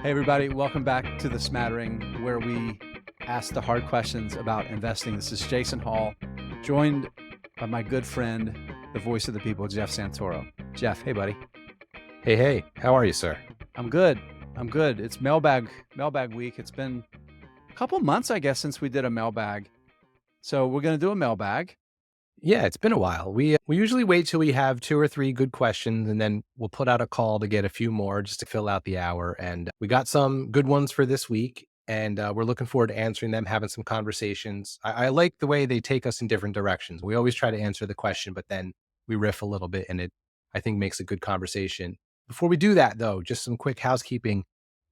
Hey, everybody, welcome back to the Smattering, where we ask the hard questions about investing. This is Jason Hall, joined by my good friend, the voice of the people, Jeff Santoro. Jeff, hey, buddy. Hey, how are you, sir? I'm good. It's mailbag week. It's been a couple months, I guess, since we did a mailbag. So we're going to do a mailbag. Yeah, it's been a while. We usually wait till we have 2 or 3 good questions, and then we'll put out a call to get a few more just to fill out the hour. And we got some good ones for this week, and we're looking forward to answering them, having some conversations. I like the way they take us in different directions. We always try to answer the question, but then we riff a little bit, and it, I think, makes a good conversation. Before we do that, though, just some quick housekeeping.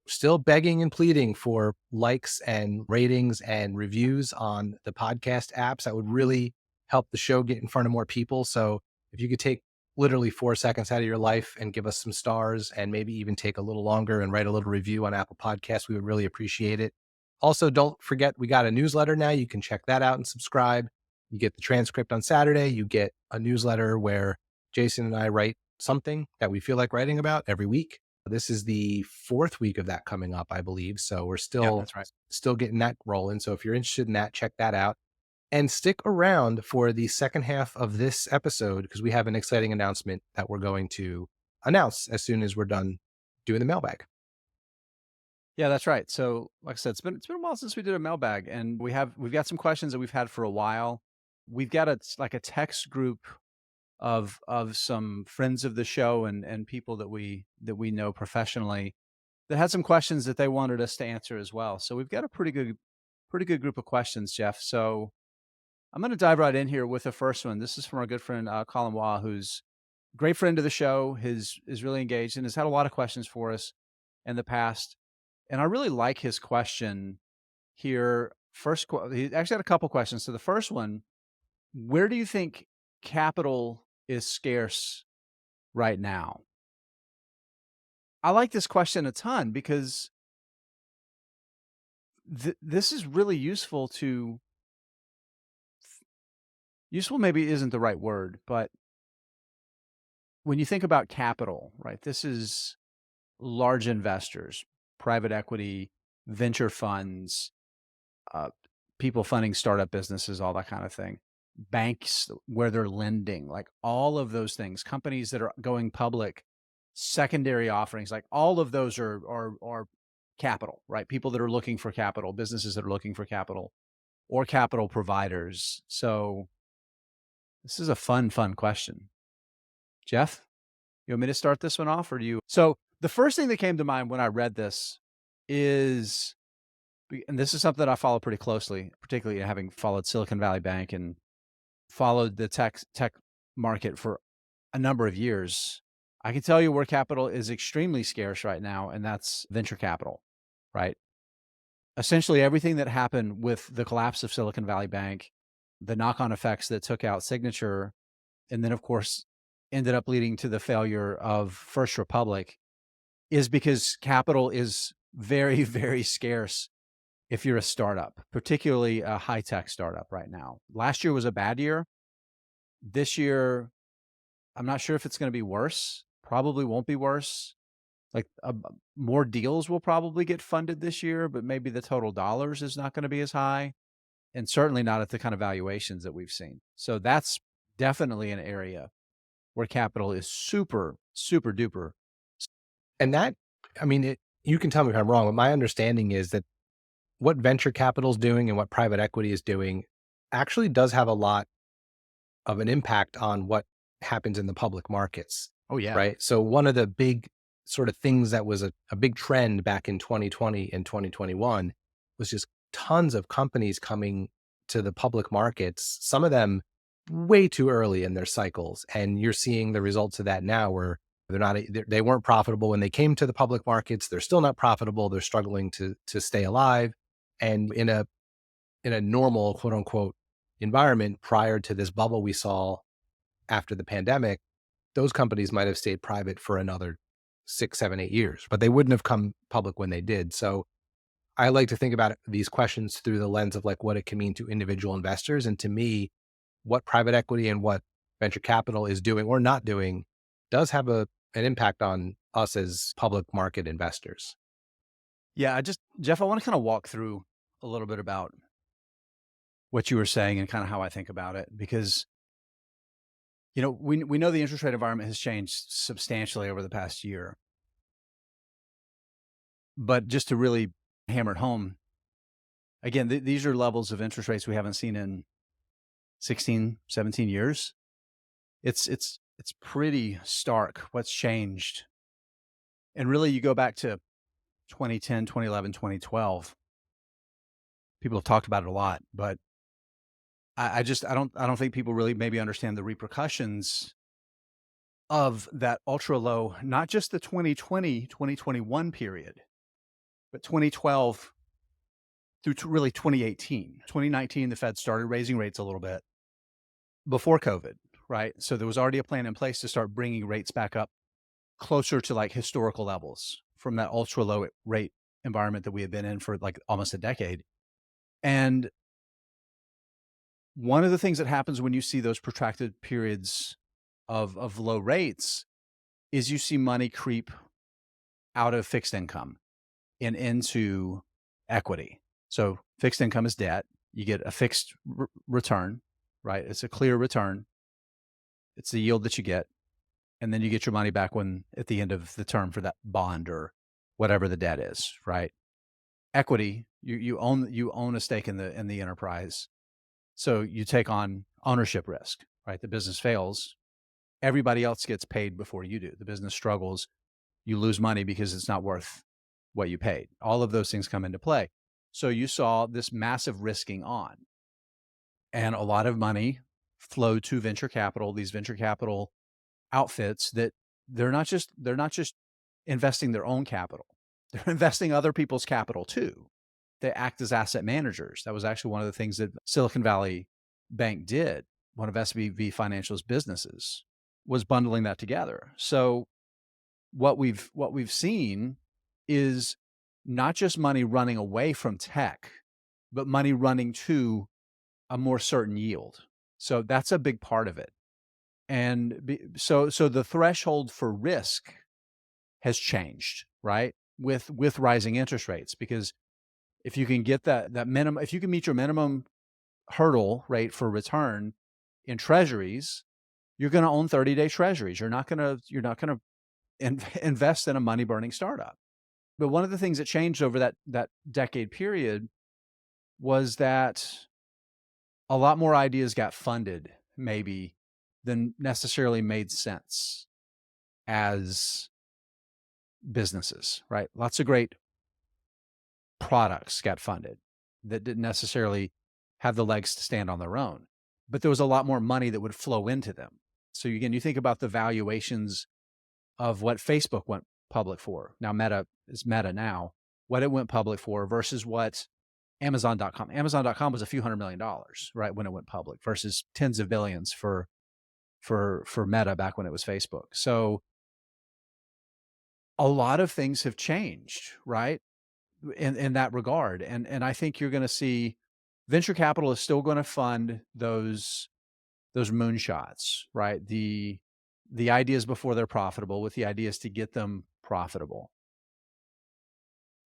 Still begging and pleading for likes and ratings and reviews on the podcast apps. That would really help the show get in front of more people. So if you could take literally 4 seconds out of your life and give us some stars and maybe even take a little longer and write a little review on Apple Podcasts, we would really appreciate it. Also, don't forget, we got a newsletter now. You can check that out and subscribe. You get the transcript on Saturday. You get a newsletter where Jason and I write something that we feel like writing about every week. This is the 4th week of that coming up, I believe. So we're Yeah, still that's right. still getting that rolling. So if you're interested in that, check that out. And stick around for the second half of this episode because we have an exciting announcement that we're going to announce as soon as we're done doing the mailbag. Yeah, that's right. So, like I said, it's been a while since we did a mailbag, and we've got some questions that we've had for a while. We've got a text group of some friends of the show and people that we know professionally that had some questions that they wanted us to answer as well. So we've got a pretty good group of questions, Jeff. So I'm going to dive right in here with the first one. This is from our good friend Colin Waugh, who's a great friend of the show. His is really engaged and has had a lot of questions for us in the past. And I really like his question here. He actually had a couple questions. So the first one: where do you think capital is scarce right now? I like this question a ton because this is really useful to useful maybe isn't the right word, but when you think about capital, right? This is large investors, private equity, venture funds, uh, people funding startup businesses, all that kind of thing. Banks where they're lending, like all of those things, companies that are going public, secondary offerings, like all of those are capital, right? People that are looking for capital, businesses that are looking for capital, or capital providers. So this is a fun question. Jeff, you want me to start this one off or do you? So the first thing that came to mind when I read this is, and this is something that I follow pretty closely, particularly having followed Silicon Valley Bank and followed the tech market for a number of years. I can tell you where capital is extremely scarce right now, and that's venture capital, right? Essentially everything that happened with the collapse of Silicon Valley Bank, the knock-on effects that took out Signature, and then of course ended up leading to the failure of First Republic is because capital is very, very scarce if you're a startup, particularly a high-tech startup right now. Last year was a bad year. This year, I'm not sure if it's gonna be worse. Probably won't be worse. Like, more deals will probably get funded this year, but maybe the total dollars is not gonna be as high, and certainly not at the kind of valuations that we've seen. So that's definitely an area where capital is super, super duper. And that, I mean, you can tell me if I'm wrong, but my understanding is that what venture capital is doing and what private equity is doing actually does have a lot of an impact on what happens in the public markets, Oh, yeah. right? So one of the big sort of things that was a big trend back in 2020 and 2021 was just tons of companies coming to the public markets, some of them way too early in their cycles. And you're seeing the results of that now where they weren't profitable when they came to the public markets. They're still not profitable. They're struggling to stay alive. And in a normal, quote unquote, environment prior to this bubble we saw after the pandemic, those companies might have stayed private for another 6, 7, 8 years, but they wouldn't have come public when they did. So I like to think about these questions through the lens of like what it can mean to individual investors. And to me, what private equity and what venture capital is doing or not doing does have an impact on us as public market investors. Yeah, Jeff, I want to kind of walk through a little bit about what you were saying and kind of how I think about it because we know the interest rate environment has changed substantially over the past year, but just to really hammer it home, again, these are levels of interest rates we haven't seen in 16, 17 years. It's pretty stark what's changed. And really you go back to 2010, 2011, 2012. People have talked about it a lot, but I don't think people really maybe understand the repercussions of that ultra low, not just the 2020, 2021 period, but 2012 through to really 2018. 2019, the Fed started raising rates a little bit before COVID, right? So there was already a plan in place to start bringing rates back up closer to like historical levels from that ultra low rate environment that we had been in for like almost a decade. And one of the things that happens when you see those protracted periods of low rates is you see money creep out of fixed income and into equity. So fixed income is debt. You get a fixed return, right? It's a clear return. It's the yield that you get, and then you get your money back when at the end of the term for that bond or whatever the debt is, right? Equity, you own a stake in the enterprise. So you take on ownership risk, right? The business fails, everybody else gets paid before you do. The business struggles, you lose money because it's not worth what you paid. All of those things come into play. So you saw this massive risking on, and a lot of money flowed to venture capital, these venture capital outfits that they're not just investing their own capital. They're investing other people's capital too. They act as asset managers. That was actually one of the things that Silicon Valley Bank did. One of SVB Financial's businesses was bundling that together. So what we've seen is not just money running away from tech, but money running to a more certain yield. So that's a big part of it. And so the threshold for risk has changed, right? With rising interest rates, because if you can get that minimum, if you can meet your minimum hurdle rate for return in treasuries, you're going to own 30-day treasuries. You're not going to invest in a money burning startup. But one of the things that changed over that decade period was that a lot more ideas got funded maybe than necessarily made sense as businesses, right? Lots of great products got funded that didn't necessarily have the legs to stand on their own, but there was a lot more money that would flow into them. So again, you think about the valuations of what Facebook went public for. Now Meta is Meta now, what it went public for versus what Amazon.com. Amazon.com was a few $100 million, right, when it went public versus tens of billions for Meta back when it was Facebook. So a lot of things have changed, right? In that regard. And I think you're going to see venture capital is still going to fund those moonshots, right? The ideas before they're profitable with the ideas to get them profitable.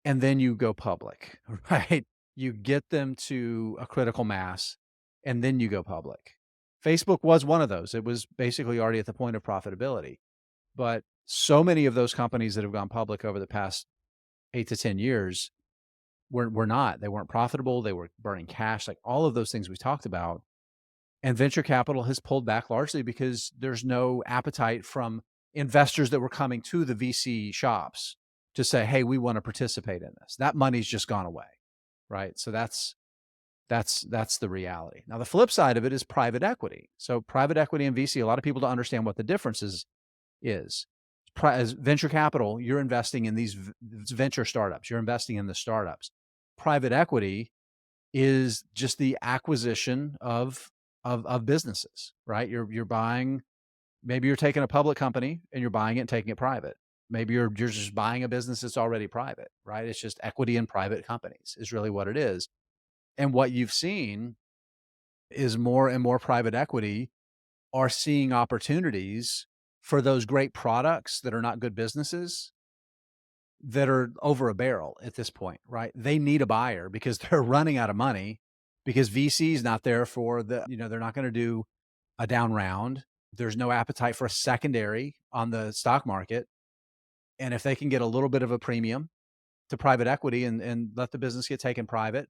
And then you go public, right? You get them to a critical mass and then you go public. Facebook was one of those. It was basically already at the point of profitability. But so many of those companies that have gone public over the past 8 to 10 years were not. They weren't profitable, they were burning cash, like all of those things we talked about. And venture capital has pulled back largely because there's no appetite from investors that were coming to the VC shops to say, "Hey, we want to participate in this." That money's just gone away, right? So that's the reality. Now, the flip side of it is private equity. So private equity and VC, a lot of people don't understand what the difference is. As venture capital, you're investing in these venture startups. You're investing in the startups. Private equity is just the acquisition of businesses, right? You're buying, maybe you're taking a public company and you're buying it and taking it private. Maybe you're just buying a business that's already private, right? It's just equity in private companies is really what it is. And what you've seen is more and more private equity are seeing opportunities for those great products that are not good businesses that are over a barrel at this point, right? They need a buyer because they're running out of money because VC is not there for they're not going to do a down round. There's no appetite for a secondary on the stock market. And if they can get a little bit of a premium to private equity and let the business get taken private,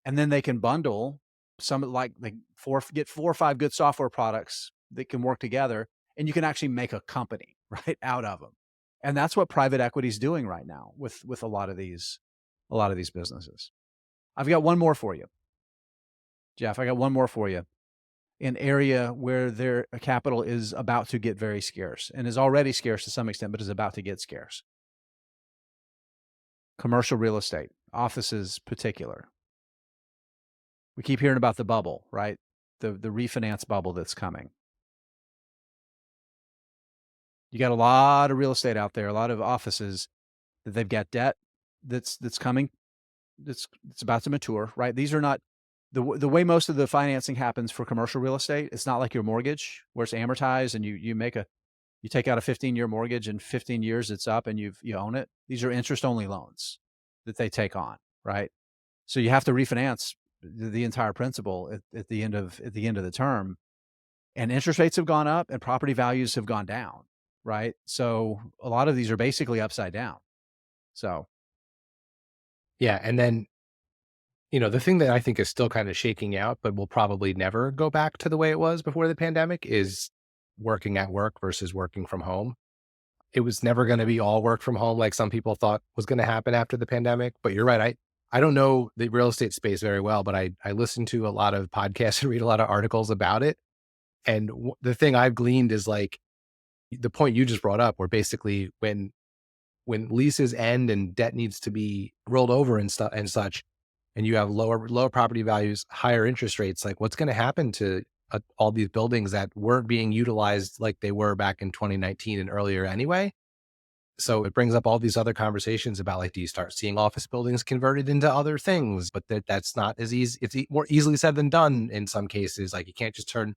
and then they can bundle some like get 4 or 5 good software products that can work together, and you can actually make a company right out of them. And that's what private equity is doing right now with a lot of these businesses. I've got one more for you, Jeff. I got one more for you. An area where their capital is about to get very scarce and is already scarce to some extent, but is about to get scarce. Commercial real estate, offices particular. We keep hearing about the bubble, right? The refinance bubble that's coming. You got a lot of real estate out there, a lot of offices that they've got debt that's coming, that's about to mature, right? These are not the way most of the financing happens for commercial real estate. It's not like your mortgage where it's amortized and you take out a 15-year mortgage and 15 years it's up and you own it. These are interest only loans that they take on, right? So you have to refinance the entire principal at the end of the term, and interest rates have gone up and property values have gone down, right? So a lot of these are basically upside down. So Yeah. And then, the thing that I think is still kind of shaking out, but will probably never go back to the way it was before the pandemic is working at work versus working from home. It was never going to be all work from home like some people thought was going to happen after the pandemic. But you're right. I don't know the real estate space very well, but I listen to a lot of podcasts and read a lot of articles about it. And the thing I've gleaned is like the point you just brought up, where basically when leases end and debt needs to be rolled over and stuff and such, and you have lower property values, higher interest rates, like what's going to happen to all these buildings that weren't being utilized like they were back in 2019 and earlier anyway? So it brings up all these other conversations about like, do you start seeing office buildings converted into other things? But that's not as easy. It's more easily said than done in some cases. Like you can't just turn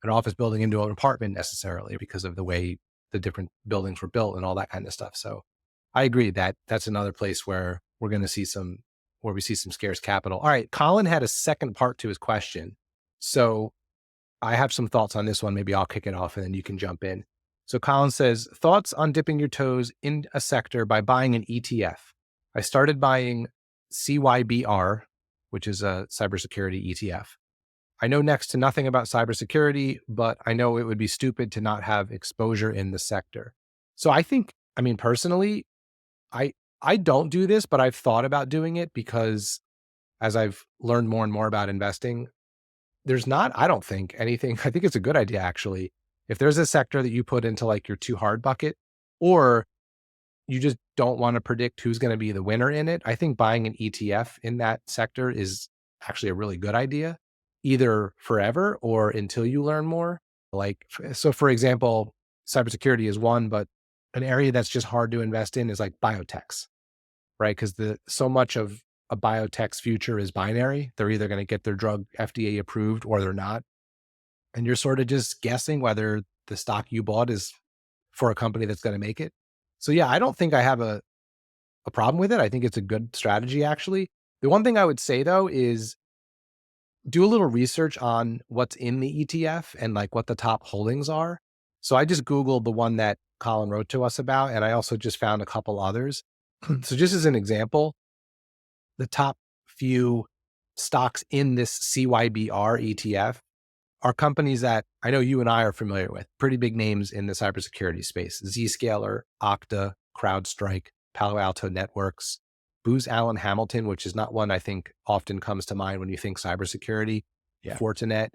an office building into an apartment necessarily because of the way the different buildings were built and all that kind of stuff. So I agree that that's another place where we're going to see where we see some scarce capital. All right. Colin had a second part to his question. So I have some thoughts on this one. Maybe I'll kick it off and then you can jump in. So Colin says, thoughts on dipping your toes in a sector by buying an ETF. I started buying CYBR, which is a cybersecurity ETF. I know next to nothing about cybersecurity, but I know it would be stupid to not have exposure in the sector. So personally, I don't do this, but I've thought about doing it because as I've learned more and more about investing, there's not, I don't think anything, I think it's a good idea actually. If there's a sector that you put into like your too hard bucket, or you just don't want to predict who's going to be the winner in it, I think buying an ETF in that sector is actually a really good idea, either forever or until you learn more. So for example, cybersecurity is one, but an area that's just hard to invest in is like biotechs, right? Because so much of a biotech's future is binary. They're either going to get their drug FDA approved or they're not. And you're sort of just guessing whether the stock you bought is for a company that's going to make it. So yeah, I don't think I have a problem with it. I think it's a good strategy, actually. The one thing I would say though is do a little research on what's in the ETF and like what the top holdings are. So I just Googled the one that Colin wrote to us about, and I also just found a couple others. So just as an example, the top few stocks in this CYBR ETF are companies that I know you and I are familiar with, pretty big names in the cybersecurity space: Zscaler, OKTA, CrowdStrike, Palo Alto Networks, Booz Allen Hamilton, which is not one I think often comes to mind when you think cybersecurity, yeah, Fortinet.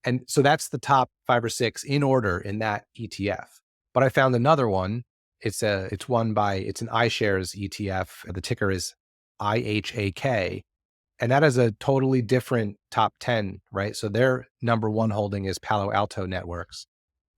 And so that's the top 5 or 6 in order in that ETF. But I found another one. It's an iShares ETF. The ticker is IHAK. And that is a totally different top 10, right? So their number one holding is Palo Alto Networks,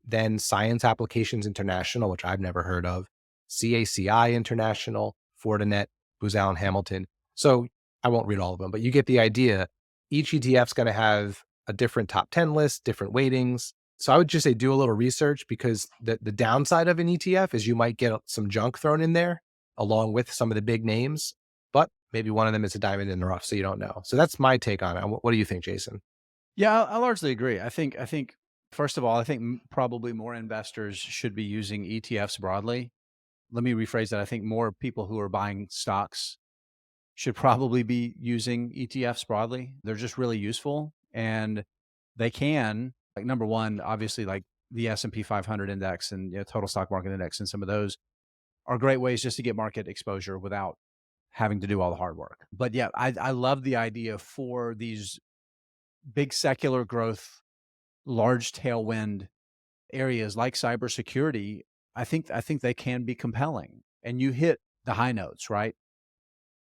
then Science Applications International, which I've never heard of, CACI International, Fortinet, Booz Allen Hamilton. So I won't read all of them, but you get the idea. Each ETF is going to have a different top 10 list, different weightings. So I would just say do a little research, because the downside of an ETF is you might get some junk thrown in there along with some of the big names, but maybe one of them is a diamond in the rough, so you don't know. So that's my take on it. What do you think, Jason? Yeah, I largely agree. I think first of all, I think probably more investors should be using ETFs broadly. Let me rephrase that. I think more people who are buying stocks should probably be using ETFs broadly. They're just really useful, and they can, like, number one, obviously, like the S&P 500 index and, total stock market index, and some of those are great ways just to get market exposure without having to do all the hard work. But yeah, I love the idea for these big secular growth, large tailwind areas like cybersecurity. I think they can be compelling. And you hit the high notes, right?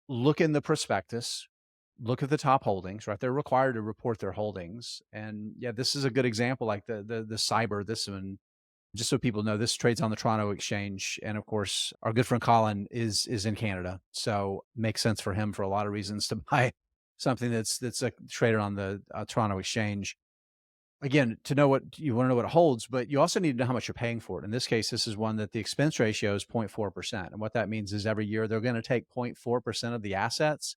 Look in the prospectus, look at the top holdings, right? They're required to report their holdings. And yeah, this is a good example, like the cyber, this one, just so people know, this trades on the Toronto Exchange. And of course, our good friend Colin is in Canada. So makes sense for him for a lot of reasons to buy something that's traded on the Toronto Exchange. Again, to know what you want to know what it holds, but you also need to know how much you're paying for it. In this case, this is one that the expense ratio is 0.4%. And what that means is every year they're going to take 0.4% of the assets.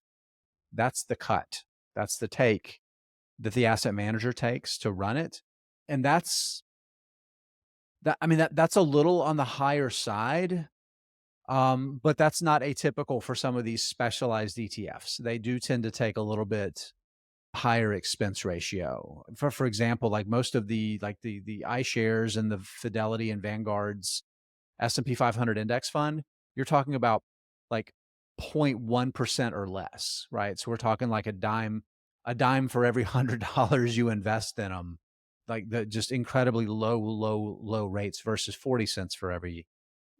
That's the cut. That's the take that the asset manager takes to run it. And that's a little on the higher side. But that's not atypical for some of these specialized ETFs. They do tend to take a little bit higher expense ratio. For example, like most of the iShares and the Fidelity and Vanguard's S&P 500 index fund, you're talking about like 0.1% or less, right? So we're talking like a dime for every $100 you invest in them. Like the just incredibly low rates versus 40 cents for every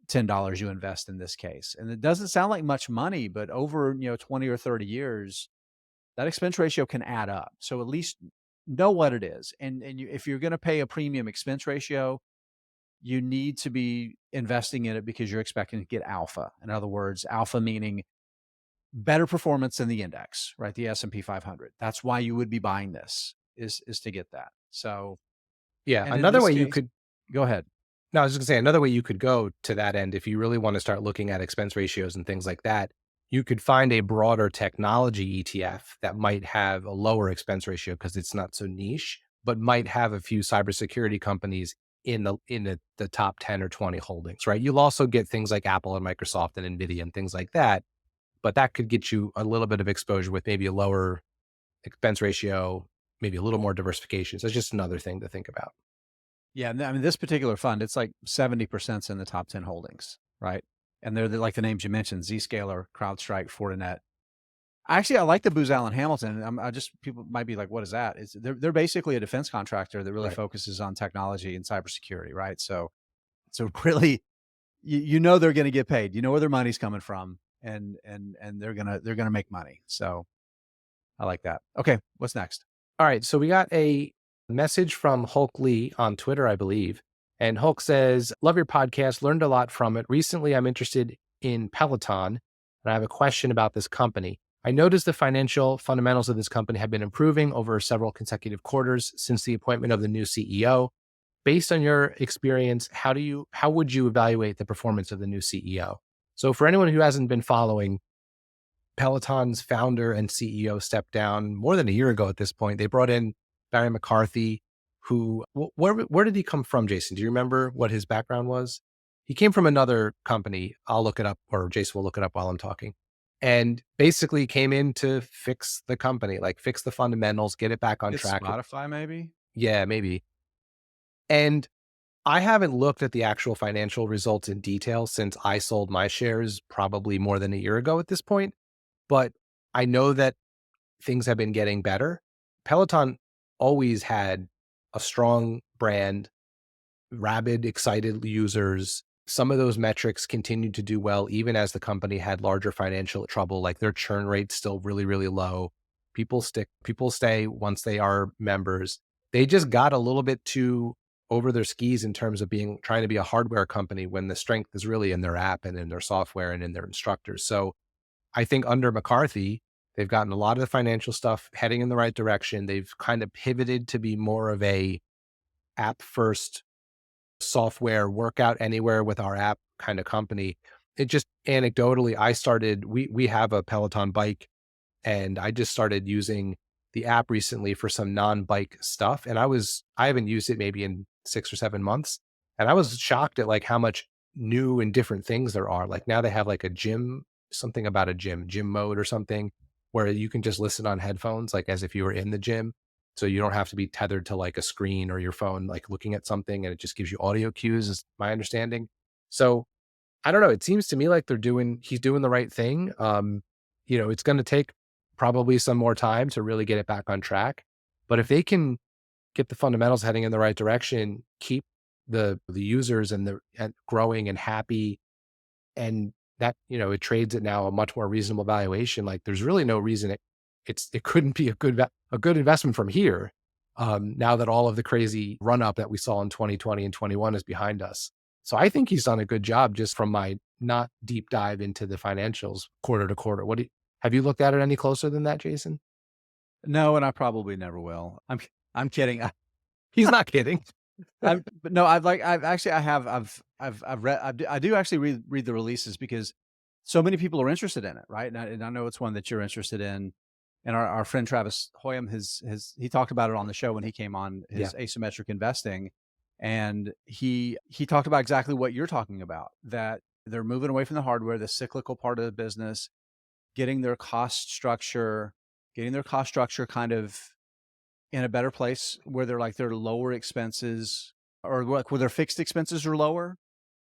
$10 you invest in this case. And it doesn't sound like much money, but over, 20 or 30 years, that expense ratio can add up. So at least know what it is. And if you're going to pay a premium expense ratio, you need to be investing in it because you're expecting to get alpha. In other words, alpha meaning better performance than the index, right? The S&P 500. That's why you would be buying this is to get that. So, Yeah, and in another this way you case, could go ahead. no, I was just gonna say another way you could go to that end if you really want to start looking at expense ratios and things like that, you could find a broader technology ETF that might have a lower expense ratio because it's not so niche, but might have a few cybersecurity companies in the top 10 or 20 holdings, right? You'll also get things like Apple and Microsoft and NVIDIA and things like that, but that could get you a little bit of exposure with maybe a lower expense ratio, maybe a little more diversification. So it's just another thing to think about. Yeah, I mean, this particular fund, it's like 70% in the top 10 holdings, right? And they're like the names you mentioned, Zscaler, CrowdStrike, Fortinet. Actually, I like the Booz Allen Hamilton. I just people might be like, "What is that?" They're basically a defense contractor that really Right. focuses on technology and cybersecurity, right? So really, you know they're going to get paid. You know where their money's coming from, and they're gonna make money. So I like that. Okay, what's next? All right. So we got a message from Hulk Lee on Twitter, I believe. And Hulk says, love your podcast, learned a lot from it. Recently, I'm interested in Peloton, and I have a question about this company. I noticed the financial fundamentals of this company have been improving over several consecutive quarters since the appointment of the new CEO. Based on your experience, how would you evaluate the performance of the new CEO? So for anyone who hasn't been following, Peloton's founder and CEO stepped down more than a year ago at this point. They brought in Barry McCarthy, who, where did he come from, Jason? Do you remember what his background was? He came from another company. I'll look it up, or Jason will look it up while I'm talking. And basically came in to fix the company, like fix the fundamentals, get it back on It's track. Spotify, maybe. Yeah, maybe. And I haven't looked at the actual financial results in detail since I sold my shares probably more than a year ago at this point. But I know that things have been getting better. Peloton always had a strong brand, rabid, excited users. Some of those metrics continued to do well, even as the company had larger financial trouble, like their churn rate's still really, really low. People stay once they are members. They just got a little bit too over their skis in terms of trying to be a hardware company when the strength is really in their app and in their software and in their instructors. So I think under McCarthy, they've gotten a lot of the financial stuff heading in the right direction. They've kind of pivoted to be more of a app first software workout anywhere with our app kind of company. it just anecdotally, we have a Peloton bike, and I just started using the app recently for some non-bike stuff. And I haven't used it maybe in 6 or 7 months. And I was shocked at like how much new and different things there are. Like now they have like a gym, something about a gym mode or something where you can just listen on headphones, like as if you were in the gym. So you don't have to be tethered to like a screen or your phone, like looking at something, and it just gives you audio cues, is my understanding. So I don't know. It seems to me like he's doing the right thing. It's going to take probably some more time to really get it back on track. But if they can get the fundamentals heading in the right direction, keep the users and growing and happy, and that, it trades at now a much more reasonable valuation. Like there's really no reason it couldn't be a good investment from here. Now that all of the crazy run up that we saw in 2020 and 21 is behind us. So I think he's done a good job just from my not deep dive into the financials quarter to quarter. Have you looked at it any closer than that, Jason? No, and I probably never will. I'm kidding. He's not kidding. But no, I've actually, I have, I've read, I do actually read the releases because so many people are interested in it, right? And I know it's one that you're interested in. And our friend Travis Hoyam he talked about it on the show when he came on Yeah. his asymmetric investing, and he talked about exactly what you're talking about, that they're moving away from the hardware, the cyclical part of the business, getting their cost structure, kind of in a better place where their lower expenses, or like where their fixed expenses are lower,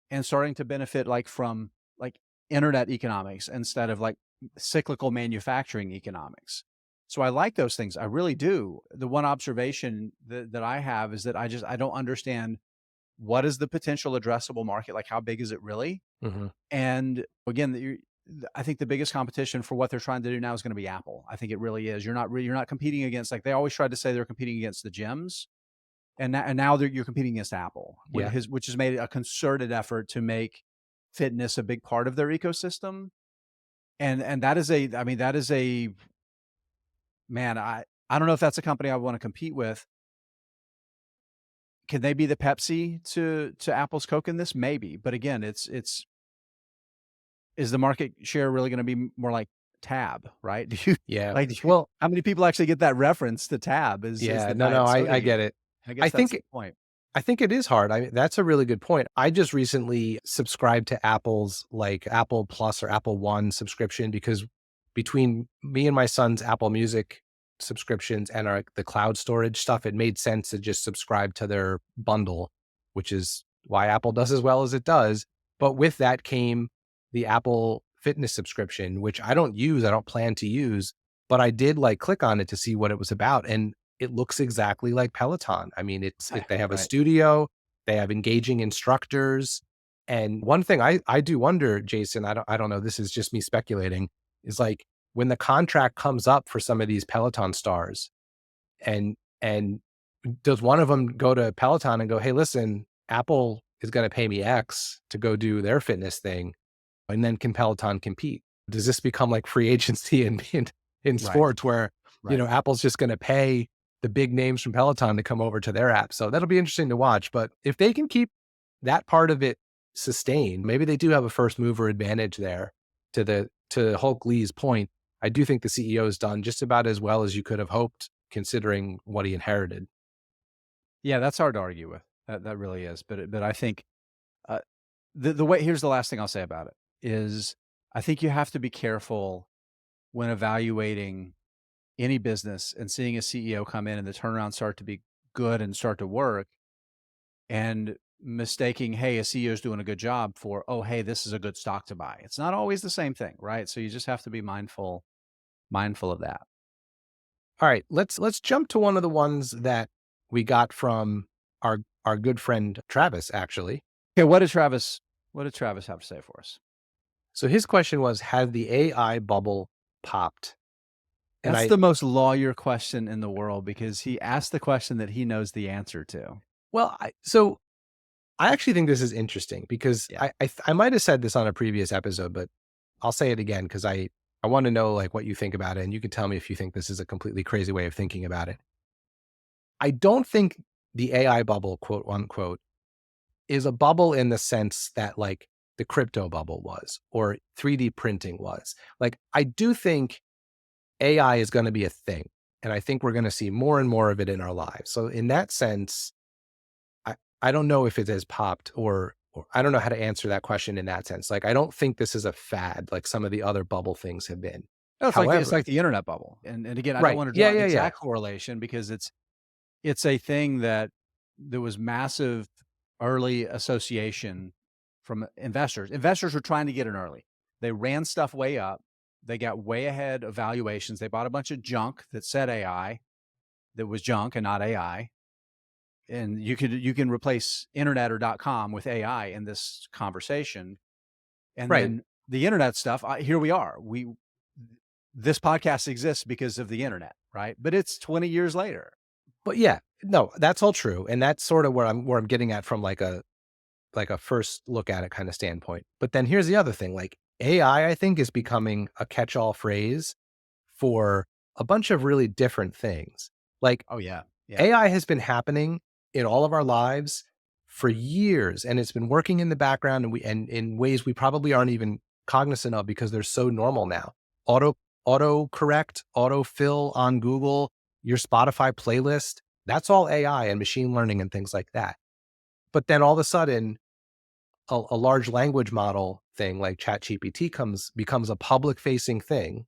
and starting to benefit like from like internet economics instead of like cyclical manufacturing economics. So I like those things. I really do. The one observation that I have is that I don't understand what is the potential addressable market? Like how big is it really? Hmm. And again, I think the biggest competition for what they're trying to do now is going to be Apple. I think it really is. You're not competing against, like they always tried to say they're competing against the gyms, and now you're competing against Apple, Yeah. which has made a concerted effort to make fitness a big part of their ecosystem. And that is a man. I don't know if that's a company I want to compete with. Can they be the Pepsi to Apple's Coke in this? Maybe, but again, it's is the market share really going to be more like Tab, right? Yeah. Do you Well, how many people actually get that reference to Tab is yeah. the No, diet soda I you get get? it. I I guess that's think the point. I think it is hard. That's a really good point. I just recently subscribed to Apple's like Apple Plus or Apple One subscription because between me and my son's Apple Music subscriptions and the cloud storage stuff, it made sense to just subscribe to their bundle, which is why Apple does as well as it does. But with that came the Apple Fitness subscription, which I don't use, I don't plan to use, but I did like click on it to see what it was about. And it looks exactly like Peloton. I mean, they have a Right. studio, they have engaging instructors. And one thing I do wonder, Jason, I don't know, this is just me speculating, is like when the contract comes up for some of these Peloton stars, and does one of them go to Peloton and go, "Hey, listen, Apple is going to pay me X to go do their fitness thing," and then can Peloton compete? Does this become like free agency in Right. sports where, Right. Apple's just going to pay the big names from Peloton to come over to their app? So that'll be interesting to watch. But if they can keep that part of it sustained, maybe they do have a first mover advantage there. To Hulk Lee's point, I do think the CEO has done just about as well as you could have hoped, considering what he inherited. Yeah, that's hard to argue with. That really is. But I think uh, the way here's the last thing I'll say about it is I think you have to be careful when evaluating any business and seeing a CEO come in and the turnaround start to be good and start to work, and mistaking, hey, a CEO is doing a good job for, oh, hey, this is a good stock to buy. It's not always the same thing, right? So you just have to be mindful of that. All right, let's jump to one of the ones that we got from our good friend Travis, actually. Okay, what did Travis have to say for us? So his question was, "Has the AI bubble popped?" And That's I the most lawyer question in the world because he asked the question that he knows the answer to. well, I actually think this is interesting because Yeah. I might have said this on a previous episode, but I'll say it again because I want to know like what you think about it, and you can tell me if you think this is a completely crazy way of thinking about it. I don't think the AI bubble, quote unquote, is a bubble in the sense that like the crypto bubble was or 3D printing was. Like, I do think AI is going to be a thing. And I think we're going to see more and more of it in our lives. So in that sense, I don't know if it has popped or I don't know how to answer that question in that sense. Like, I don't think this is a fad like some of the other bubble things have been. No, it's However, like the internet bubble. And again, I don't right. want to Yeah, draw an yeah, yeah. exact correlation because it's a thing that there was massive early association from investors. Investors were trying to get in early. They ran stuff way up. They got way ahead of valuations. They bought a bunch of junk that said AI that was junk and not AI. And you can replace internet or .com with AI in this conversation. And Right. then the internet stuff, here we are. This podcast exists because of the internet, right? But it's 20 years later. But yeah, no, that's all true. And that's sort of where I'm getting at from like a first look at it kind of standpoint. But then here's the other thing, like AI, I think is becoming a catch-all phrase for a bunch of really different things. Like Oh yeah. Yeah. AI has been happening in all of our lives for years, and it's been working in the background, and in ways we probably aren't even cognizant of because they're so normal now. Auto auto correct, auto fill on Google, your Spotify playlist, that's all AI and machine learning and things like that. But then all of a sudden, a large language model thing like ChatGPT becomes a public facing thing,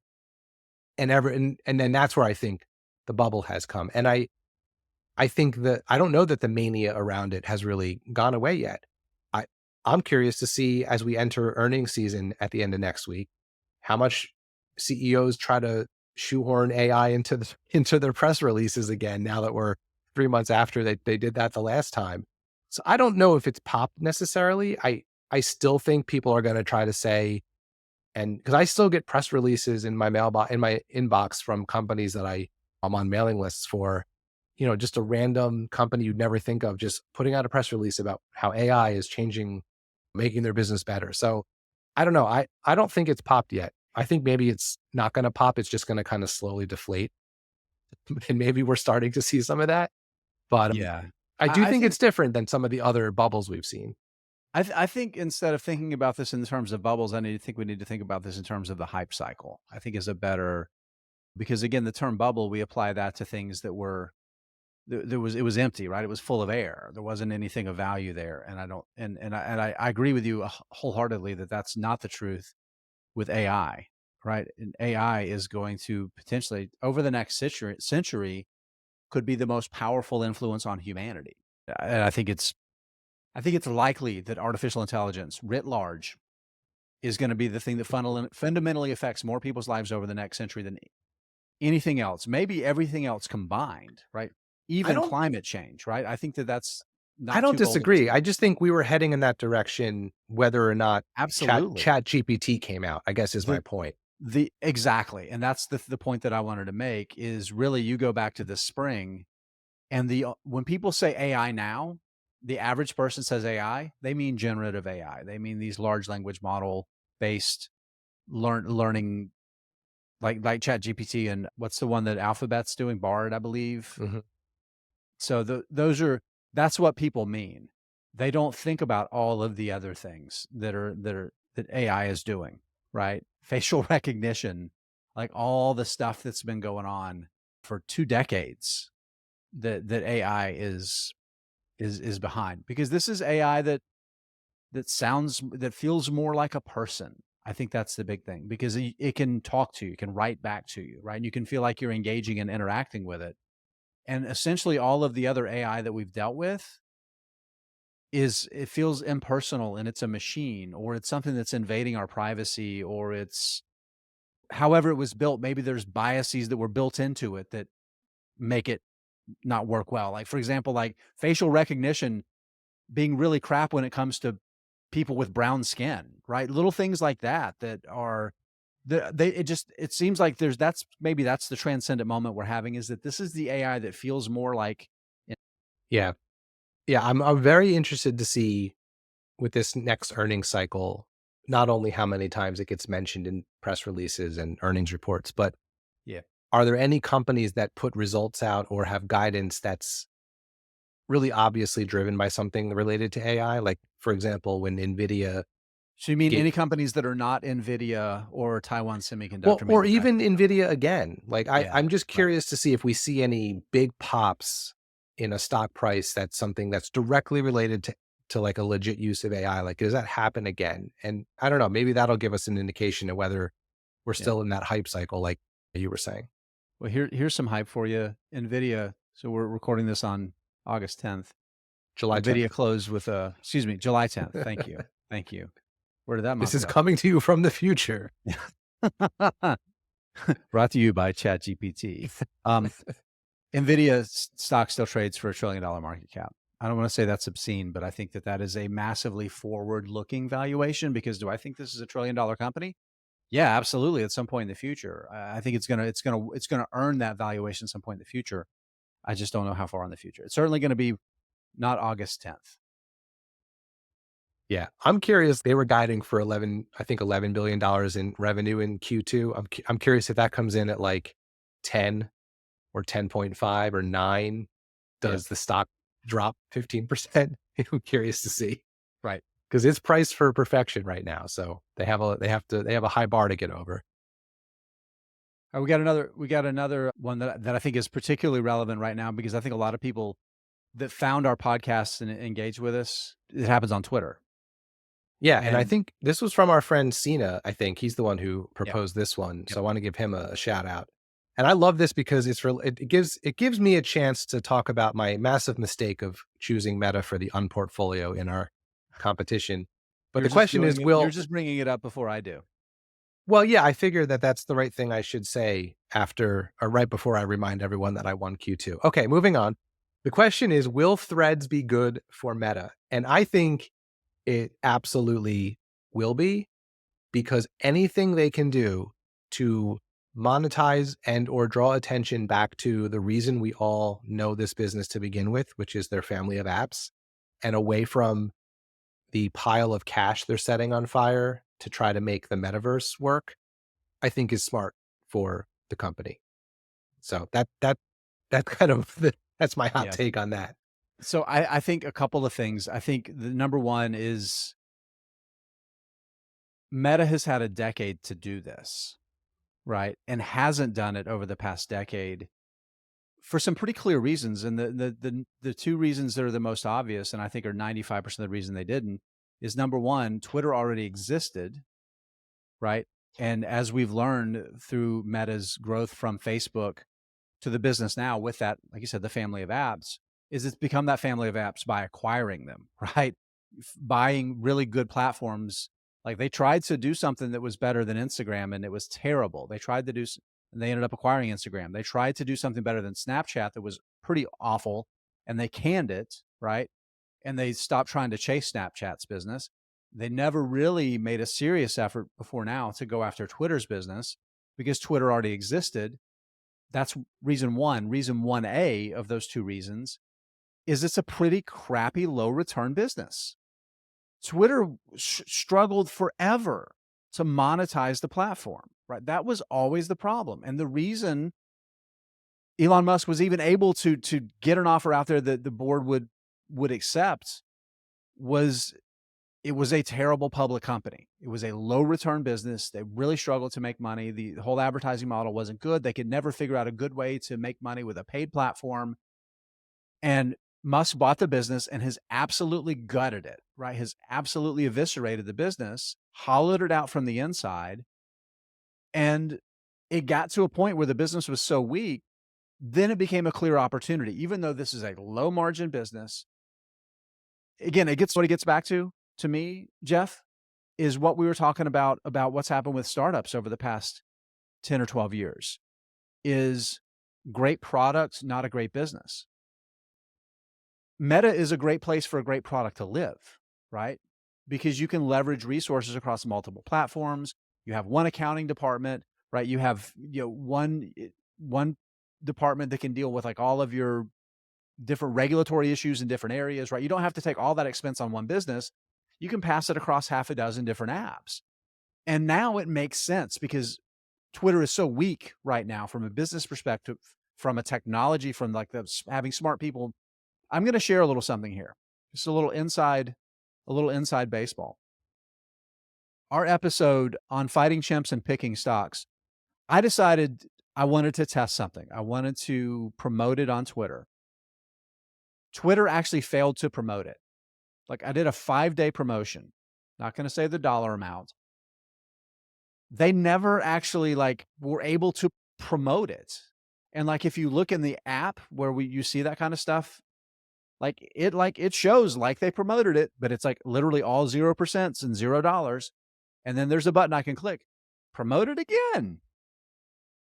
and then that's where I think the bubble has come. And I think that I don't know that the mania around it has really gone away yet. I I'm curious to see as we enter earnings season at the end of next week, how much CEOs try to shoehorn AI into their press releases again now that we're 3 months after they did that the last time. So I don't know if it's popped necessarily. I still think people are going to try to say, and because I still get press releases in my mailbox in my inbox from companies that I'm on mailing lists for, just a random company you'd never think of, just putting out a press release about how AI is changing, making their business better. So I don't know. I don't think it's popped yet. I think maybe it's not going to pop. It's just going to kind of slowly deflate. And maybe we're starting to see some of that. But Yeah. I do I think think it's different than some of the other bubbles we've seen. I think instead of thinking about this in terms of bubbles, we need to think about this in terms of the hype cycle. I think is a better because again, the term bubble, we apply that to things that were it was empty, right? It was full of air. There wasn't anything of value there. And I don't I agree with you wholeheartedly that that's not the truth with AI, right? And AI is going to potentially over the next century could be the most powerful influence on humanity. And I think it's likely that artificial intelligence writ large is going to be the thing that fundamentally affects more people's lives over the next century than anything else. Maybe everything else combined, right? I Even don't climate change, right? I think that that's I not don't too bold of a disagree. I statement. just think we were heading in that direction whether or not Absolutely. Chat GPT came out, I guess is my The point. the exactly, and that's the point that I wanted to make is really you go back to the spring and when people say AI now, the average person says AI, they mean generative AI. They mean these large language model based learning like ChatGPT and what's the one that Alphabet's doing? Bard, I believe. Mhm. So those are that's what people mean. They don't think about all of the other things that AI is doing, right? Facial recognition, like all the stuff that's been going on for 2 decades that AI is behind. Because this is AI that feels more like a person. I think that's the big thing because it can talk to you, it can write back to you, right? And you can feel like you're engaging and interacting with it. And essentially all of the other AI that we've dealt with is it feels impersonal and it's a machine or it's something that's invading our privacy or it's however it was built. Maybe there's biases that were built into it that make it not work well. Like for example, like facial recognition being really crap when it comes to people with brown skin, right? Little things like that that are it seems like that's the transcendent moment we're having is that this is the AI that feels more like Yeah. Yeah, I'm very interested to see with this next earnings cycle, not only how many times it gets mentioned in press releases and earnings reports, but yeah. are there any companies that put results out or have guidance that's really obviously driven by something related to AI? Like, for example, when NVIDIA So you mean Get any companies that are not NVIDIA or Taiwan Well, Semiconductor or even manufacturing company? NVIDIA again. Like, Yeah, I'm just right. curious to see if we see any big pops in a stock price that's something that's directly related to like a legit use of AI. Like, does that happen again? And I don't know, maybe that'll give us an indication of whether we're Yeah. still in that hype cycle, like you were saying. Well, here's some hype for you. NVIDIA, so we're recording this on August 10th. July NVIDIA 10th. closed with a excuse me, July 10th. Thank you. Thank you. Where did that This month is go? coming to you from the future. Brought to you by ChatGPT. Um, NVIDIA stock still trades for $1 trillion market cap. I don't want to say that's obscene, but I think that that is a massively forward-looking valuation because do I think this is a $1 trillion company? Yeah, absolutely. At some point in the future, I think it's gonna earn that valuation at some point in the future. I just don't know how far in the future. It's certainly going to be not August 10th. Yeah, I'm curious. They were guiding for I think $11 billion in revenue in Q2. I'm curious if that comes in at like 10 or 10.5 or 9. Yeah, Does the stock drop 15%? I'm curious to see right. because it's priced for perfection right now. So they have a high bar to get over. We got another one that I think is particularly relevant right now because I think a lot of people that found our podcasts and engage with us, it happens on Twitter. Yeah, and I And think this was from our friend Cena. I think he's the one who yep, proposed this one, yep. so I want to give him a shout out. And I love this because it gives me a chance to talk about my massive mistake of choosing Meta for the unportfolio in our competition. But You're the just question doing is, it. You're will just bringing it up before I do. well, yeah, I figure that that's the right thing I should say after or right before I remind everyone that I won Q2. Okay, moving on. The question is, will threads be good for Meta? And I think it absolutely will be because anything they can do to monetize and or draw attention back to the reason we all know this business to begin with, which is their family of apps, and away from the pile of cash they're setting on fire to try to make the metaverse work, I think is smart for the company. So that kind of that's my hot Yeah. take on that. So I think a couple of things. I think the number one is Meta has had a decade to do this, right? And hasn't done it over the past decade for some pretty clear reasons. And the two reasons that are the most obvious, and I think are 95% of the reason they didn't, is number one, Twitter already existed, right? And as we've learned through Meta's growth from Facebook to the business now with that, like you said, the family of apps, is it's become that family of apps by acquiring them, right? Buying really good platforms. Like they tried to do something that was better than Instagram and it was terrible. They tried to and they ended up acquiring Instagram. They tried to do something better than Snapchat that was pretty awful and they canned it, right? And they stopped trying to chase Snapchat's business. They never really made a serious effort before now to go after Twitter's business because Twitter already existed. That's reason one. Reason 1A of those two reasons is it's a pretty crappy low return business. Twitter struggled forever to monetize the platform, right? That was always the problem. And the reason Elon Musk was even able to get an offer out there that the board would accept was it was a terrible public company. It was a low return business. They really struggled to make money. The whole advertising model wasn't good. They could never figure out a good way to make money with a paid platform. And Musk bought the business and has absolutely gutted it, right? Has absolutely eviscerated the business, hollowed it out from the inside. And it got to a point where the business was so weak, then it became a clear opportunity. Even though this is a low margin business, again, it gets what it gets back to me, Jeff, is what we were talking about what's happened with startups over the past 10 or 12 years is great product, not a great business. Meta is a great place for a great product to live, right? Because you can leverage resources across multiple platforms. You have one accounting department, right? You have, one department that can deal with like all of your different regulatory issues in different areas, right? You don't have to take all that expense on one business. You can pass it across half a dozen different apps. And now it makes sense because Twitter is so weak right now from a business perspective, from a technology, from like having smart people. I'm going to share a little something here. Just a little inside baseball. our episode on fighting chimps and picking stocks, I decided I wanted to test something. I wanted to promote it on Twitter. Twitter actually failed to promote it. Like, I did a 5-day promotion, not gonna say the dollar amount. They never actually, like, were able to promote it. And, like, if you look in the app where you see that kinda stuff, it shows like they promoted it, but it's, like, literally all 0% and $0, and then there's a button I can click, "Promote it again."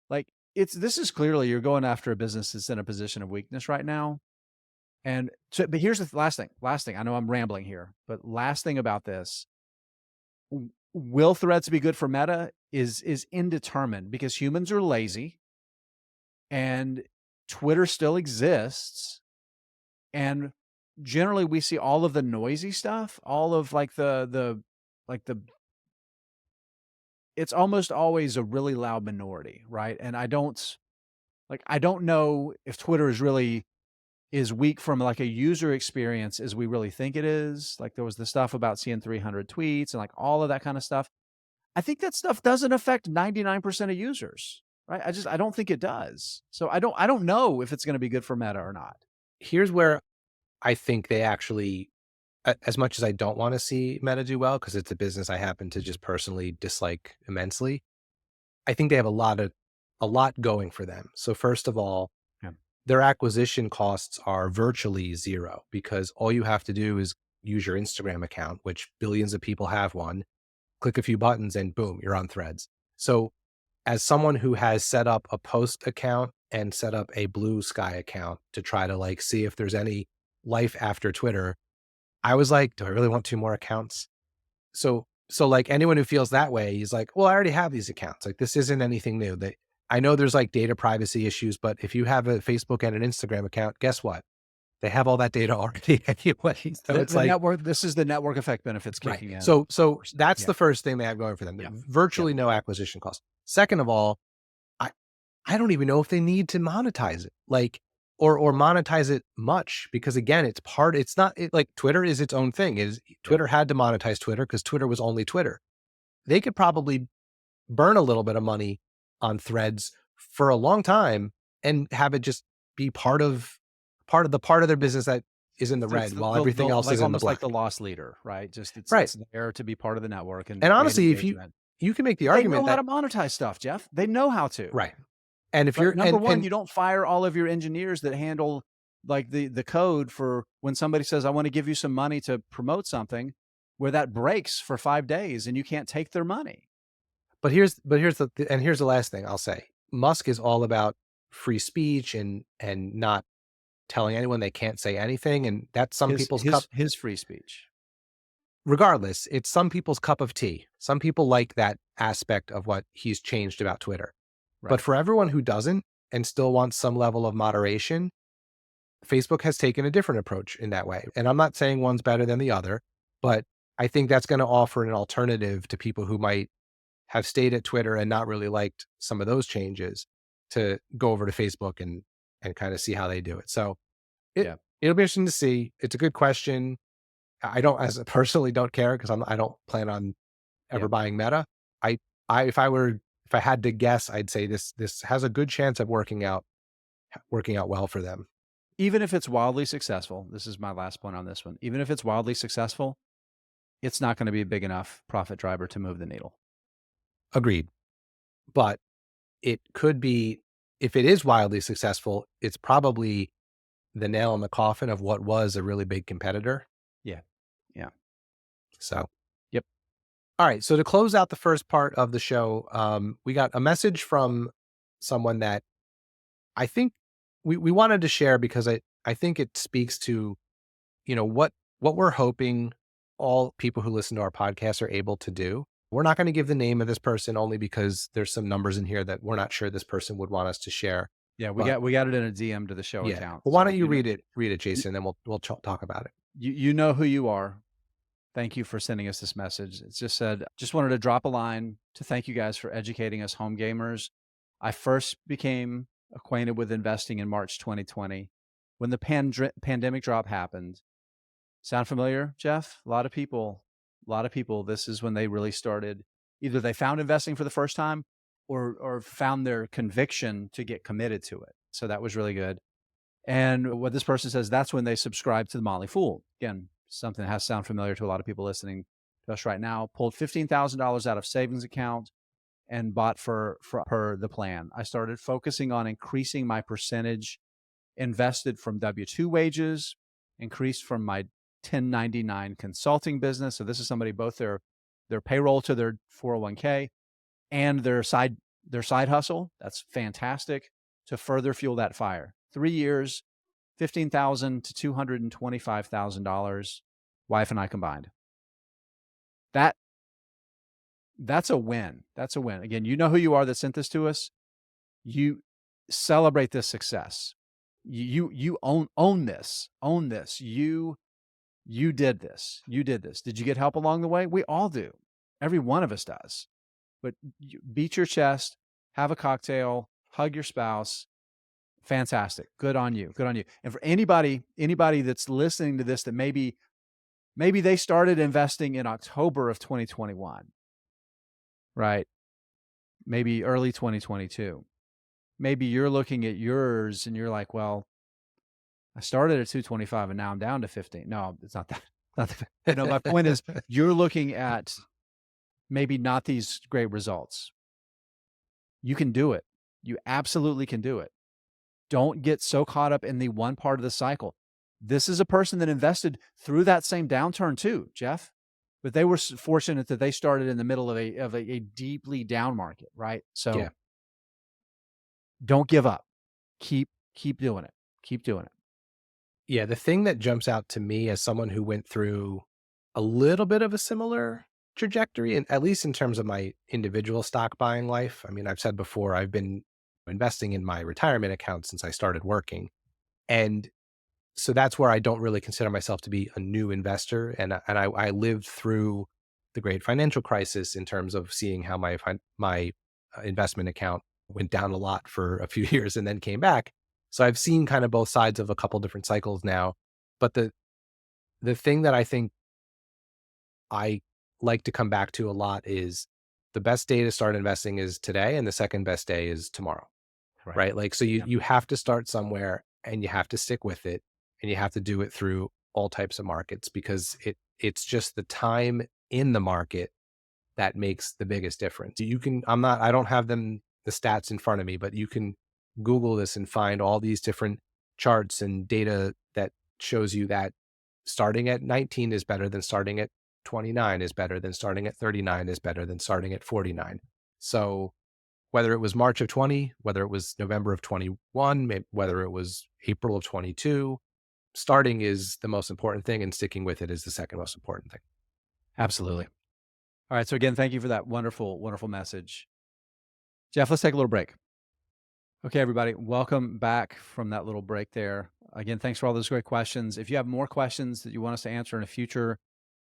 Like, this is clearly you're going after a business that's in a position of weakness right now, and but here's the last thing, I know I'm rambling here, but last thing about this, will threads be good for Meta is indeterminate because humans are lazy and Twitter still exists, and generally we see all of the noisy stuff, all of like the it's almost always a really loud minority, right? And I don't know if Twitter is weak from like a user experience as we really think it is. Like there was the stuff about seeing 300 tweets and like all of that kind of stuff. I think that stuff doesn't affect 99% of users, right? I don't think it does. So I don't know if it's going to be good for Meta or not. Here's where I think they actually, as much as I don't want to see Meta do well, because it's a business I happen to just personally dislike immensely, I think they have a lot going for them. So first of all, Yeah. their acquisition costs are virtually zero because all you have to do is use your Instagram account, which billions of people have one, click a few buttons and boom, you're on Threads. So as someone who has set up a post account and set up a Blue Sky account to try to like see if there's any life after Twitter, I was like, do I really want two more accounts? So like anyone who feels that way, he's like, well, I already have these accounts. Like this isn't anything new. I know there's like data privacy issues, but if you have a Facebook and an Instagram account, guess what? They have all that data already anyway. So it's The like, network, this is the network effect benefits right. kicking in. So that's Yeah. the first thing they have going for them. Yeah. Yeah. Virtually no acquisition cost. Second of all, I I don't even know if they need to monetize it. Like or monetize it much because again, it's not like Twitter is its own thing. Is Yep. Twitter had to monetize Twitter because Twitter was only Twitter. They could probably burn a little bit of money on Threads for a long time and have it just be part of their business that is in the It's red while everything else like is in the almost like black. the lost leader, right? Just Right. it's there to be part of the network and And create honestly, if engagement. you can make the They know argument how that to monetize stuff, Jeff. They know how to. right. And if Right? you're Number one, and you don't fire all of your engineers that handle like the code for when somebody says, I want to give you some money to promote something where that breaks for 5 days and you can't take their money. here's the last thing I'll say. Musk is all about free speech and not telling anyone they can't say anything. And that's some people's cup. His free speech. Regardless, it's some people's cup of tea. Some people like that aspect of what he's changed about Twitter. But Right. for everyone who doesn't and still wants some level of moderation, Facebook has taken a different approach in that way. And I'm not saying one's better than the other, but I think that's going to offer an alternative to people who might have stayed at Twitter and not really liked some of those changes to go over to Facebook and kind of see how they do it. So it Yeah. it'll be interesting to see. It's a good question. I don't as a personally don't care because I don't plan on Yeah. ever buying Meta. I if I had to guess, I'd say this has a good chance of working out well for them. Even if it's wildly successful, this is my last point on this one. Even if it's wildly successful, it's not going to be a big enough profit driver to move the needle. Agreed. But it could be if it is wildly successful, it's probably the nail in the coffin of what was a really big competitor. Yeah. Yeah. So, Yep. all right. So to close out the first part of the show, we got a message from someone that I think we wanted to share because I think it speaks to, what we're hoping all people who listen to our podcast are able to do. We're not going to give the name of this person only because there's some numbers in here that we're not sure this person would want us to share. Yeah. But We got it in a DM to the show yeah, account. well, why So don't you read it, you, Jason, and then we'll talk about it. you know who you are. Thank you for sending us this message. It's just said, just wanted to drop a line to thank you guys for educating us home gamers. I first became acquainted with investing in March 2020 when the pandemic drop happened. Sound familiar, Jeff? A lot of people A lot of people, this is when they really started, either they found investing for the first time or found their conviction to get committed to it. So that was really good. And what this person says, that's when they subscribed to the Motley Fool. Again, something that has to sound familiar to a lot of people listening to us right now. Pulled $15,000 out of savings account and bought for per the plan. I started focusing on increasing my percentage invested from W-2 wages, increased from my 1099 consulting business. So this is somebody, both their payroll to their 401k and their side hustle. That's fantastic to further fuel that fire. 3 years, 15,000 to $225,000, wife and I combined. That that's a win. That's a win. Again, you know who you are that sent this to us. You celebrate this success. You own this. Own this. You did this. You did this. Did you get help along the way? We all do. Every one of us does. But you beat your chest, have a cocktail, hug your spouse. Fantastic. Good on you. Good on you. And for anybody that's listening to this that maybe they started investing in October of 2021, right? Maybe early 2022. Maybe you're looking at yours and you're like, well, I started at 225 and now I'm down to 15. No, it's not that. Not that. No, my point is you're looking at maybe not these great results. You can do it. You absolutely can do it. Don't get so caught up in the one part of the cycle. This is a person that invested through that same downturn too, Jeff. But they were fortunate that they started in the middle of a deeply down market, right? So Yeah. don't give up. Keep doing it. Keep doing it. Yeah, the thing that jumps out to me as someone who went through a little bit of a similar trajectory, and at least in terms of my individual stock buying life. I mean, I've said before, I've been investing in my retirement account since I started working. And so that's where I don't really consider myself to be a new investor. And I lived through the great financial crisis in terms of seeing how my investment account went down a lot for a few years and then came back. So I've seen kind of both sides of a couple different cycles now. But the thing that I think I like to come back to a lot is the best day to start investing is today, and the second best day is tomorrow, Right. right? Like, so you Yeah. you have to start somewhere and you have to stick with it, and you have to do it through all types of markets because it's just the time in the market that makes the biggest difference. You can I don't have the stats in front of me, but you can Google this and find all these different charts and data that shows you that starting at 19 is better than starting at 29 is better than starting at 39 is better than starting at 49. So whether it was March of 20, whether it was November of 21, whether it was April of 22, starting is the most important thing and sticking with it is the second most important thing. Absolutely. All right. So again, thank you for that wonderful, wonderful message. Jeff, let's take a little break. Okay, everybody, welcome back from that little break there. Again, thanks for all those great questions. If you have more questions that you want us to answer in a future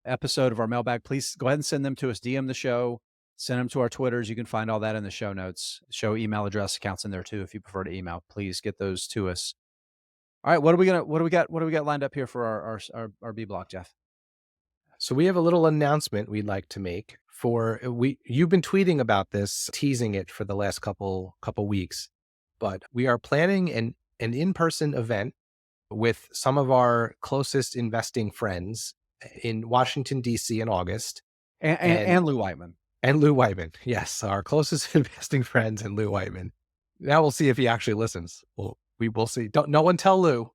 episode of our mailbag, please go ahead and send them to us. DM the show, send them to our Twitters. You can find all that in the show notes. Show email address accounts in there too. If you prefer to email, please get those to us. All right, what do we got lined up here for our B block, Jeff? So we have a little announcement we'd like to make for you've been tweeting about this, teasing it for the last couple weeks, but we are planning an in-person event with some of our closest investing friends in Washington D.C. in August. And And Lou Whiteman. and Lou Whiteman. Yes, our closest investing friends and Lou Whiteman. Now we'll see if he actually listens. We will see. Don't no one tell Lou.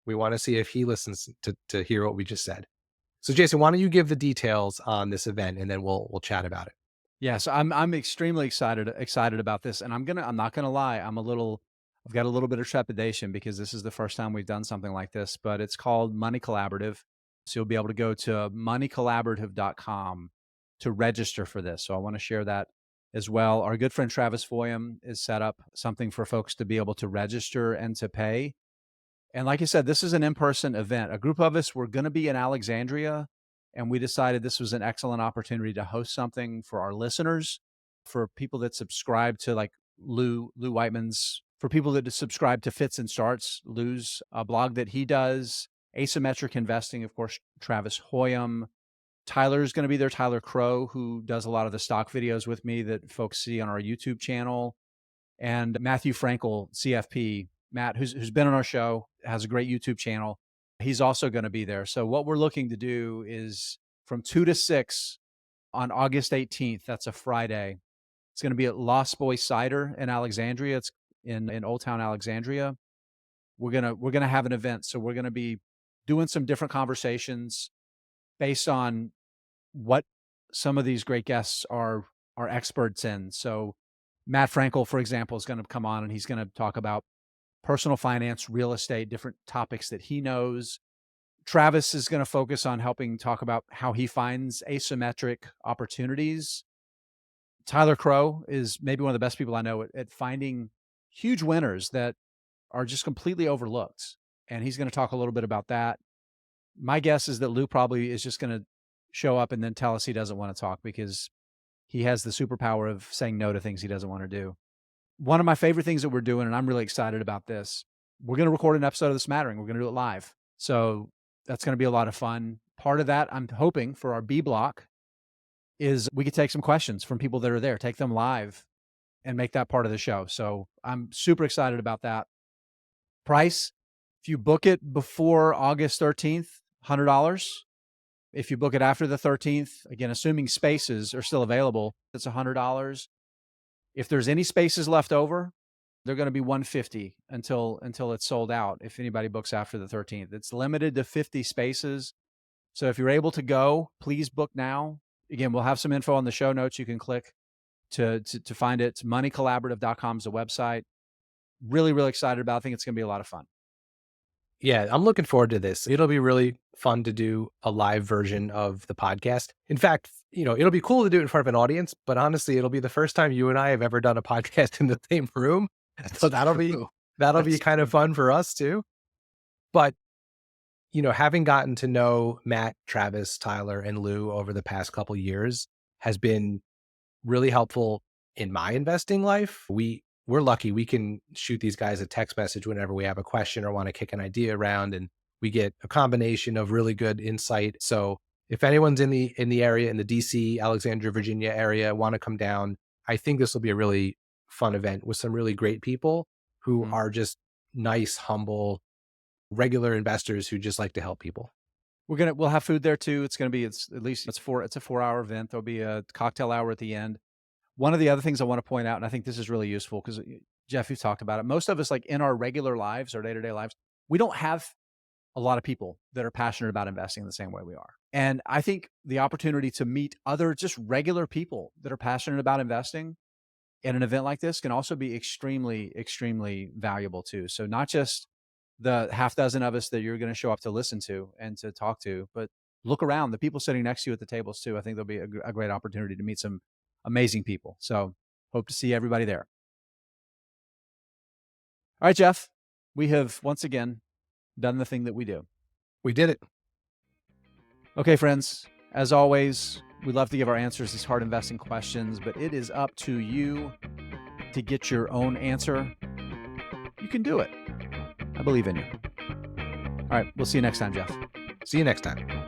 We want to see if he listens to hear what we just said. So Jason, why don't you give the details on this event and then we'll chat about it. Yeah, so I'm extremely excited about this, and I'm not gonna lie, I've got a little bit of trepidation because this is the first time we've done something like this, but it's called Money Collaborative. So you'll be able to go to moneycollaborative.com to register for this. So I want to share that as well. Our good friend Travis Foyam is set up something for folks to be able to register and to pay. And like I said, this is an in-person event. A group of us were going to be in Alexandria, and we decided this was an excellent opportunity to host something for our listeners, for people that subscribe to like Lou Whiteman's, for people that subscribe to Fits and Starts, Lou's blog that he does, asymmetric investing, of course, Travis Hoyam, Tyler's going to be there, Tyler Crow, who does a lot of the stock videos with me that folks see on our YouTube channel, and Matthew Frankel, CFP. Matt, who's been on our show, has a great YouTube channel. He's also going to be there. So what we're looking to do is from 2 to 6 on August 18th. That's a Friday. It's going to be at Lost Boy Cider in Alexandria. It's in Old Town Alexandria. We're gonna have an event. So we're gonna be doing some different conversations based on what some of these great guests are experts in. So Matt Frankel, for example, is going to come on and he's going to talk about personal finance, real estate, different topics that he knows. Travis is going to focus on helping talk about how he finds asymmetric opportunities. Tyler Crow is maybe one of the best people I know at finding huge winners that are just completely overlooked. And he's going to talk a little bit about that. My guess is that Lou probably is just going to show up and then tell us he doesn't want to talk because he has the superpower of saying no to things he doesn't want to do. One of my favorite things that we're doing, and I'm really excited about this, we're going to record an episode of the Smattering. We're going to do it live. So that's going to be a lot of fun. Part of that, I'm hoping for our B block, is we could take some questions from people that are there, take them live and make that part of the show. So I'm super excited about that. Price, if you book it before August 13th, $100. If you book it after the 13th, again, assuming spaces are still available, it's $100. If there's any spaces left over, they're going to be $150 until it's sold out. If anybody books after the 13th, it's limited to 50 spaces. So if you're able to go, please book now. Again, we'll have some info on the show notes. You can click to find it. It's moneycollaborative.com is the website. Really, really excited about it. I think it's going to be a lot of fun. Yeah, I'm looking forward to this. It'll be really fun to do a live version of the podcast. In fact, it'll be cool to do it in front of an audience, but honestly, it'll be the first time you and I have ever done a podcast in the same room. So that'll be kind of fun for us too. But, having gotten to know Matt, Travis, Tyler, and Lou over the past couple years has been really helpful in my investing life. We're lucky we can shoot these guys a text message whenever we have a question or want to kick an idea around, and we get a combination of really good insight. So if anyone's in the area, in the DC, Alexandria, Virginia area, want to come down, I think this will be a really fun event with some really great people who are just nice, humble, regular investors who just like to help people. We'll have food there too. It's a 4-hour event. There'll be a cocktail hour at the end. One of the other things I want to point out, and I think this is really useful because Jeff, you've talked about it. Most of us, like in our regular lives, our day-to-day lives, we don't have a lot of people that are passionate about investing the same way we are. And I think the opportunity to meet other just regular people that are passionate about investing in an event like this can also be extremely, extremely valuable too. So not just the half dozen of us that you're going to show up to listen to and to talk to, but look around, the people sitting next to you at the tables too. I think there'll be a great opportunity to meet some amazing people. So hope to see everybody there. All right, Jeff, we have once again done the thing that we do. We did it. Okay, friends, as always, we love to give our answers to these hard investing questions, but it is up to you to get your own answer. You can do it. I believe in you. All right, we'll see you next time, Jeff. See you next time.